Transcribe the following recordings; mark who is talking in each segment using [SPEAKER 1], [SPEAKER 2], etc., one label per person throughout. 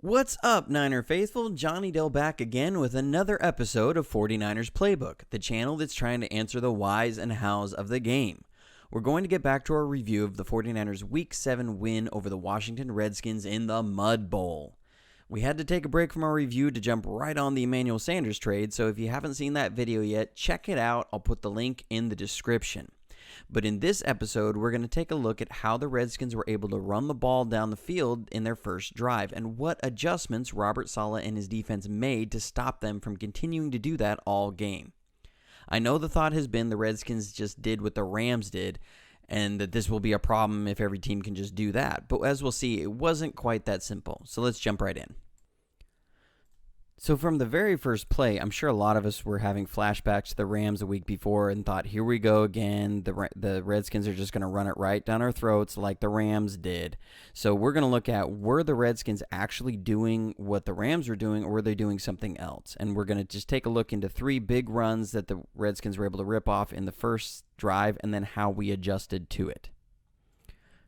[SPEAKER 1] What's up, Niner Faithful? Johnny Dell back again with another episode of 49ers Playbook, the channel that's trying to answer the whys and hows of the game. We're going to get back to our review of the 49ers Week 7 win over the Washington Redskins in the Mud Bowl. We had to take a break from our review to jump right on the Emmanuel Sanders trade, so if you haven't seen that video yet, check it out. I'll put the link in the description. But in this episode, we're going to take a look at how the Redskins were able to run the ball down the field in their first drive and what adjustments Robert Saleh and his defense made to stop them from continuing to do that all game. I know the thought has been the Redskins just did what the Rams did and that this will be a problem if every team can just do that. But as we'll see, it wasn't quite that simple. So let's jump right in. So from the very first play, I'm sure a lot of us were having flashbacks to the Rams a week before and thought, here we go again. The Redskins are just going to run it right down our throats like the Rams did. So we're going to look at, were the Redskins actually doing what the Rams were doing, or were they doing something else? And we're going to just take a look into three big runs that the Redskins were able to rip off in the first drive and then how we adjusted to it.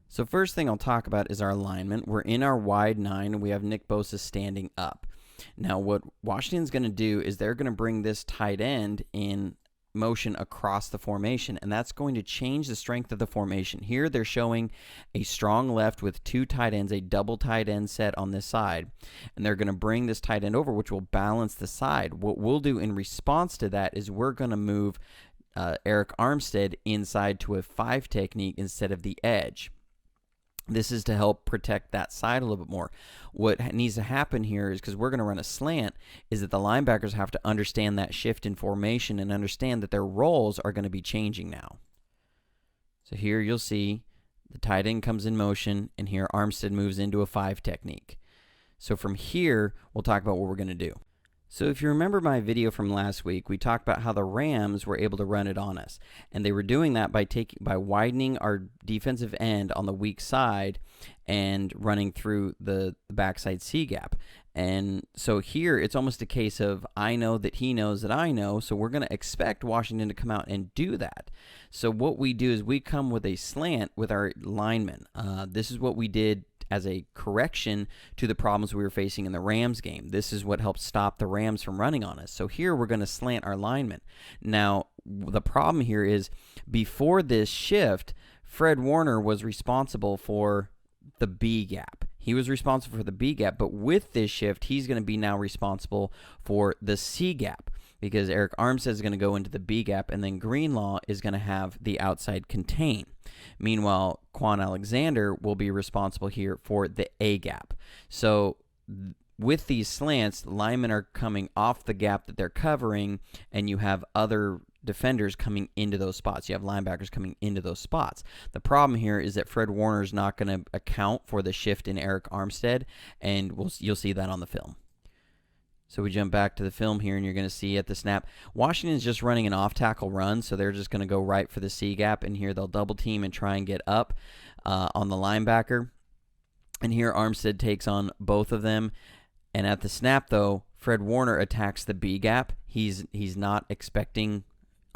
[SPEAKER 1] So first thing I'll talk about is our alignment. We're in our wide nine and we have Nick Bosa standing up. Now, what Washington's going to do is they're going to bring this tight end in motion across the formation, and that's going to change the strength of the formation. Here, they're showing a strong left with two tight ends, a double tight end set on this side, and they're going to bring this tight end over, which will balance the side. What we'll do in response to that is we're going to move Eric Armstead inside to a 5 technique instead of the edge. This is to help protect that side a little bit more. What needs to happen here is, because we're going to run a slant, is that the linebackers have to understand that shift in formation and understand that their roles are going to be changing now. So here you'll see the tight end comes in motion, and here Armstead moves into a 5 technique. So from here, we'll talk about what we're going to do. So if you remember my video from last week, we talked about how the Rams were able to run it on us. And they were doing that by widening our defensive end on the weak side and running through the backside C gap. And so here, it's almost a case of, I know that he knows that I know, so we're going to expect Washington to come out and do that. So what we do is we come with a slant with our linemen. This is what we did as a correction to the problems we were facing in the Rams game. This is what helped stop the Rams from running on us. So here we're going to slant our linemen. Now, the problem here is, before this shift, Fred Warner was responsible for the B gap. He was responsible for the B gap, but with this shift, he's going to be now responsible for the C gap, because Eric Armstead is going to go into the B gap, and then Greenlaw is going to have the outside contain. Meanwhile, Quan Alexander will be responsible here for the A gap. So with these slants, linemen are coming off the gap that they're covering, and you have other defenders coming into those spots. You have linebackers coming into those spots. The problem here is that Fred Warner is not going to account for the shift in Eric Armstead, and you'll see that on the film. So we jump back to the film here, and you're going to see at the snap, Washington's just running an off-tackle run, so they're just going to go right for the C gap, and here they'll double team and try and get up on the linebacker. And here Armstead takes on both of them, and at the snap, though, Fred Warner attacks the B gap. He's not expecting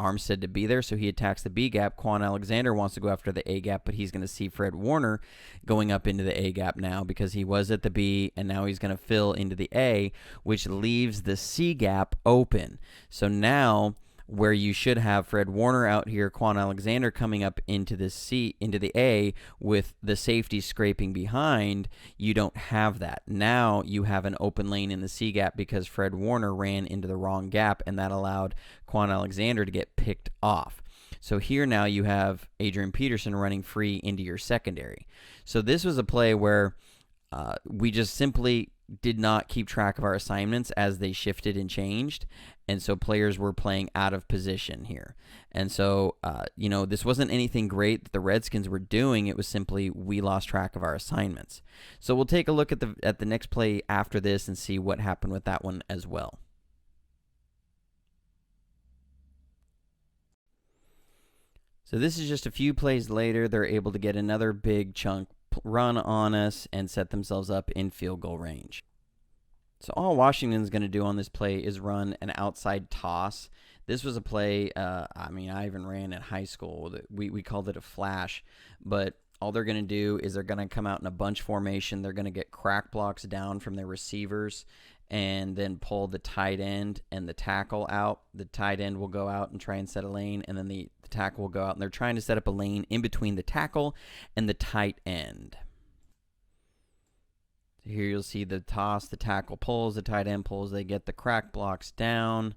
[SPEAKER 1] Armstead to be there, so he attacks the B gap. Quan Alexander wants to go after the A gap, but he's going to see Fred Warner going up into the A gap now, because he was at the B, and now he's going to fill into the A, which leaves the C gap open. So now, where you should have Fred Warner out here, Quan Alexander coming up into the A with the safety scraping behind, you don't have that. Now you have an open lane in the C gap because Fred Warner ran into the wrong gap, and that allowed Quan Alexander to get picked off. So here now you have Adrian Peterson running free into your secondary. So this was a play where we just simply did not keep track of our assignments as they shifted and changed, and so players were playing out of position here. And so, this wasn't anything great that the Redskins were doing. It was simply we lost track of our assignments. So we'll take a look at the next play after this and see what happened with that one as well. So this is just a few plays later. They're able to get another big chunk run on us and set themselves up in field goal range. So all Washington's going to do on this play is run an outside toss. This was a play, I even ran in high school. We called it a flash, but all they're going to do is they're going to come out in a bunch formation. They're going to get crack blocks down from their receivers and then pull the tight end and the tackle out. The tight end will go out and try and set a lane, and then the tackle will go out, and they're trying to set up a lane in between the tackle and the tight end. Here you'll see the toss, the tackle pulls, the tight end pulls, they get the crack blocks down.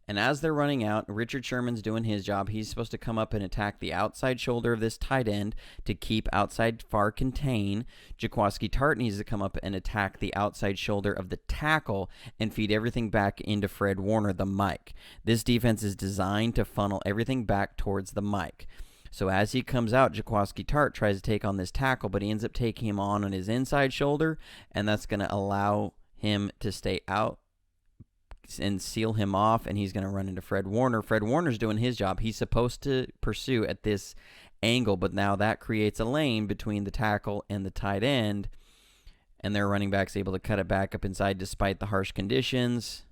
[SPEAKER 1] And as they're running out, Richard Sherman's doing his job. He's supposed to come up and attack the outside shoulder of this tight end to keep outside far contain. Jaquaski Tart needs to come up and attack the outside shoulder of the tackle and feed everything back into Fred Warner, the Mike. This defense is designed to funnel everything back towards the Mike. So as he comes out, Jaquaski Tart tries to take on this tackle, but he ends up taking him on his inside shoulder, and that's going to allow him to stay out and seal him off, and he's going to run into Fred Warner. Fred Warner's doing his job. He's supposed to pursue at this angle, but now that creates a lane between the tackle and the tight end, and their running back's able to cut it back up inside despite the harsh conditions,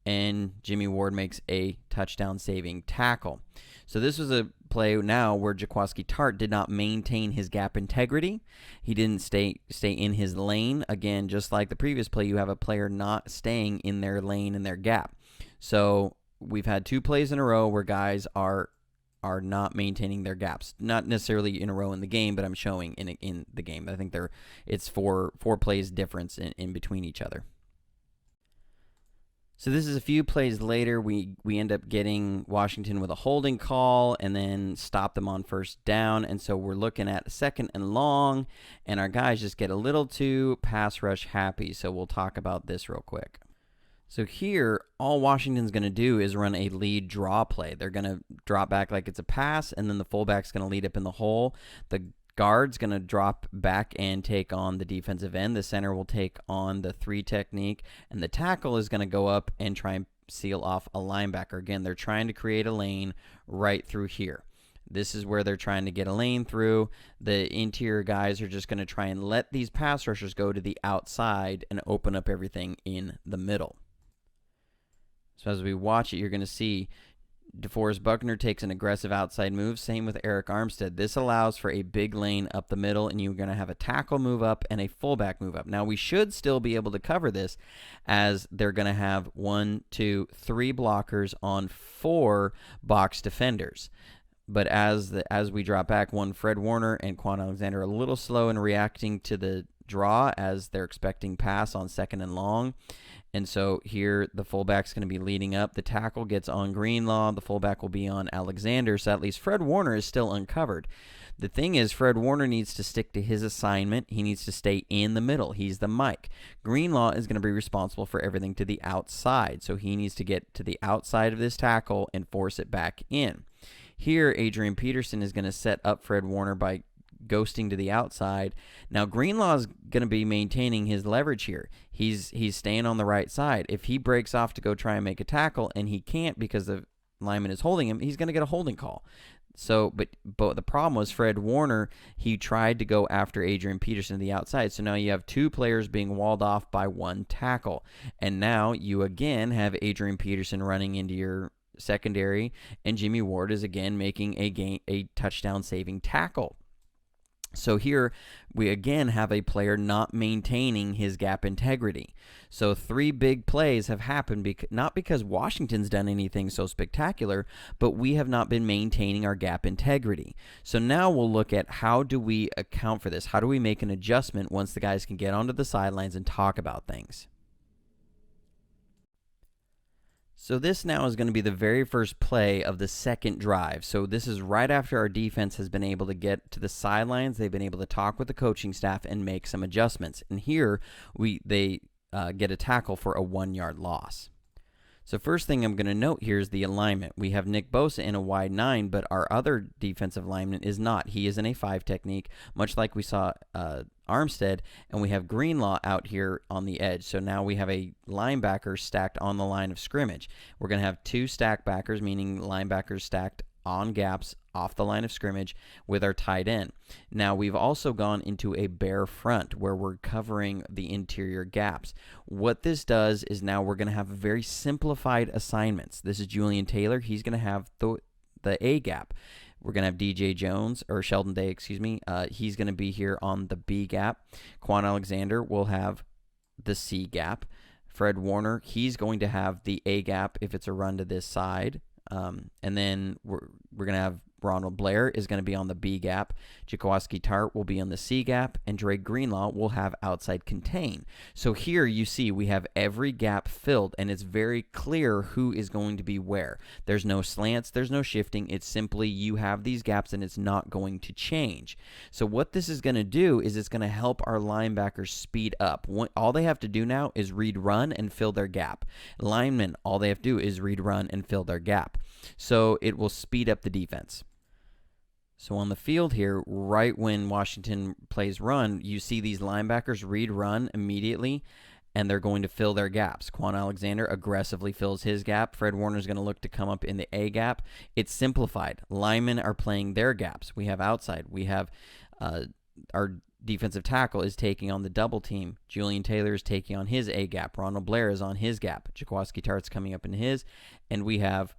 [SPEAKER 1] and Jimmy Ward makes a touchdown-saving tackle. So this was a play now where Jaquaski Tart did not maintain his gap integrity. He didn't stay in his lane. Again, just like the previous play, you have a player not staying in their lane and their gap. So we've had 2 plays in a row where guys are not maintaining their gaps. Not necessarily in a row in the game, but I'm showing in the game. I think it's four plays difference in between each other. So this is a few plays later. We end up getting Washington with a holding call and then stop them on first down. And so we're looking at 2nd and long, and our guys just get a little too pass rush happy. So we'll talk about this real quick. So here, all Washington's going to do is run a lead draw play. They're going to drop back like it's a pass, and then the fullback's going to lead up in the hole. The guard's going to drop back and take on the defensive end. The center will take on the 3 technique, and the tackle is going to go up and try and seal off a linebacker. Again, they're trying to create a lane right through here. This is where they're trying to get a lane through. The interior guys are just going to try and let these pass rushers go to the outside and open up everything in the middle. So as we watch it, you're going to see DeForest Buckner takes an aggressive outside move. Same with Eric Armstead. This allows for a big lane up the middle, and you're going to have a tackle move up and a fullback move up. Now, we should still be able to cover this, as they're going to have 1, 2, 3 blockers on 4 box defenders. But as we drop back, Fred Warner and Quan Alexander are a little slow in reacting to the draw, as they're expecting pass on 2nd and long. And so here the fullback's going to be leading up. The tackle gets on Greenlaw. The fullback will be on Alexander. So at least Fred Warner is still uncovered. The thing is, Fred Warner needs to stick to his assignment. He needs to stay in the middle. He's the Mike. Greenlaw is going to be responsible for everything to the outside. So he needs to get to the outside of this tackle and force it back in. Here, Adrian Peterson is going to set up Fred Warner by ghosting to the outside. Now, Greenlaw is going to be maintaining his leverage here. He's staying on the right side. If he breaks off to go try and make a tackle, and he can't because the lineman is holding him, he's going to get a holding call. So, but the problem was Fred Warner, he tried to go after Adrian Peterson to the outside. So now you have 2 players being walled off by 1 tackle. And now you again have Adrian Peterson running into your secondary, and Jimmy Ward is again making a touchdown-saving tackle. So here we again have a player not maintaining his gap integrity. So 3 big plays have happened, not because Washington's done anything so spectacular, but we have not been maintaining our gap integrity. So now we'll look at how do we account for this? How do we make an adjustment once the guys can get onto the sidelines and talk about things? So this now is going to be the very first play of the second drive. So this is right after our defense has been able to get to the sidelines. They've been able to talk with the coaching staff and make some adjustments. And here they get a tackle for a 1-yard loss. So first thing I'm going to note here is the alignment. We have Nick Bosa in a wide 9, but our other defensive lineman is not. He is in a 5 technique, much like we saw Armstead, and we have Greenlaw out here on the edge. So now we have a linebacker stacked on the line of scrimmage. We're going to have 2 stack backers, meaning linebackers stacked on gaps off the line of scrimmage with our tight end. Now we've also gone into a bare front where we're covering the interior gaps. What this does is now we're going to have very simplified assignments. This is Julian Taylor. He's going to have the A gap. We're going to have DJ Jones, or Sheldon Day, excuse me. He's going to be here on the B gap. Quan Alexander will have the C gap. Fred Warner, he's going to have the A gap if it's a run to this side. And then we're going to have Ronald Blair is going to be on the B gap. Jaworski Tart will be on the C gap, and Dre Greenlaw will have outside contain. So here you see we have every gap filled, and it's very clear who is going to be where. There's no slants, there's no shifting. It's simply you have these gaps, and it's not going to change. So what this is going to do is it's going to help our linebackers speed up. All they have to do now is read run and fill their gap. Linemen, all they have to do is read run and fill their gap. So it will speed up the defense. So on the field here, right when Washington plays run, you see these linebackers read run immediately, and they're going to fill their gaps. Quan Alexander aggressively fills his gap. Fred Warner's going to look to come up in the A gap. It's simplified. Linemen are playing their gaps. We have outside. We have our defensive tackle is taking on the double team. Julian Taylor is taking on his A gap. Ronald Blair is on his gap. Jaworski Tart's coming up in his, and we have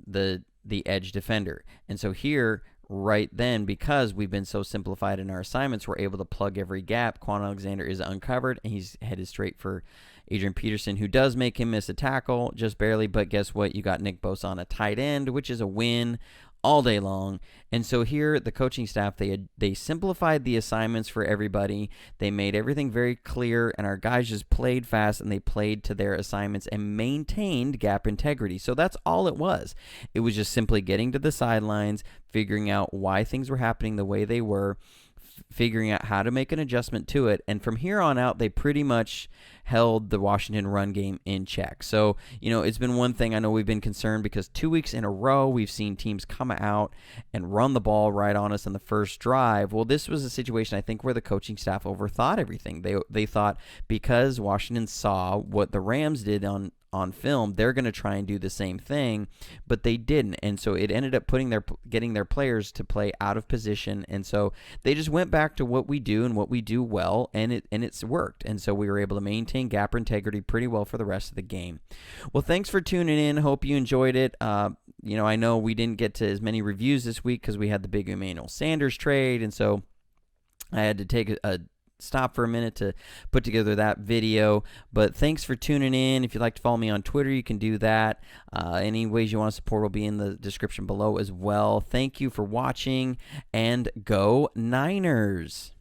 [SPEAKER 1] the edge defender. And so here, right then, because we've been so simplified in our assignments, we're able to plug every gap. Quan Alexander is uncovered, and he's headed straight for Adrian Peterson, who does make him miss a tackle, just barely. But guess what? You got Nick Bosa on a tight end, which is a win all day long. And so here, the coaching staff, they simplified the assignments for everybody. They made everything very clear, and our guys just played fast, and they played to their assignments and maintained gap integrity. So that's all it was. It was just simply getting to the sidelines, figuring out why things were happening the way they were, figuring out how to make an adjustment to it, and from here on out, they pretty much held the Washington run game in check. So, it's been one thing. I know we've been concerned because 2 weeks in a row, we've seen teams come out and run the ball right on us in the first drive. Well, this was a situation, I think, where the coaching staff overthought everything. They thought because Washington saw what the Rams did on film, they're going to try and do the same thing, but they didn't. And so it ended up getting their players to play out of position. And so they just went back to what we do and what we do well, and it's worked. And so we were able to maintain gap integrity pretty well for the rest of the game. Well, thanks for tuning in. Hope you enjoyed it. I know we didn't get to as many reviews this week because we had the big Emmanuel Sanders trade, and so I had to take a stop for a minute to put together that video. But thanks for tuning in. If you'd like to follow me on Twitter, you can do that. Any ways you want to support will be in the description below as well. Thank you for watching, and go Niners.